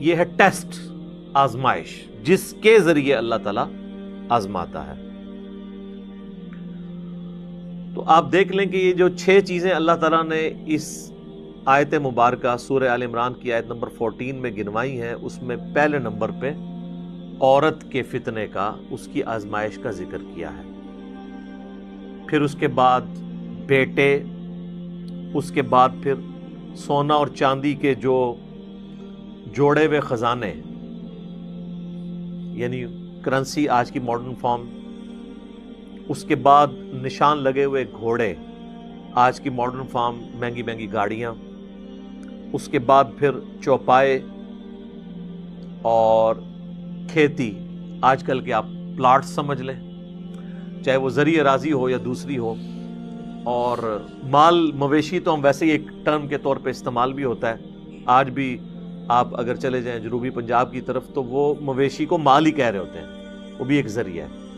یہ ہے ٹیسٹ، آزمائش، جس کے ذریعے اللہ تعالیٰ آزماتا ہے۔ تو آپ دیکھ لیں کہ یہ جو 6 چیزیں اللہ تعالیٰ نے اس آیت مبارکہ سورہ آل عمران کی آیت نمبر 14 میں گنوائی ہیں، اس میں پہلے نمبر پہ عورت کے فتنے کا، اس کی آزمائش کا ذکر کیا ہے۔ پھر اس کے بعد بیٹے، اس کے بعد پھر سونا اور چاندی کے جو جوڑے ہوئے خزانے، یعنی کرنسی آج کی ماڈرن فارم، اس کے بعد نشان لگے ہوئے گھوڑے، آج کی ماڈرن فارم مہنگی مہنگی گاڑیاں، اس کے بعد پھر چوپائے اور کھیتی، آج کل کے آپ پلاٹ سمجھ لیں، چاہے وہ زرعی اراضی ہو یا دوسری ہو، اور مال مویشی تو ہم ویسے ہی ایک ٹرم کے طور پہ استعمال بھی ہوتا ہے۔ آج بھی آپ اگر چلے جائیں جنوبی پنجاب کی طرف تو وہ مویشی کو مال ہی کہہ رہے ہوتے ہیں، وہ بھی ایک ذریعہ ہے۔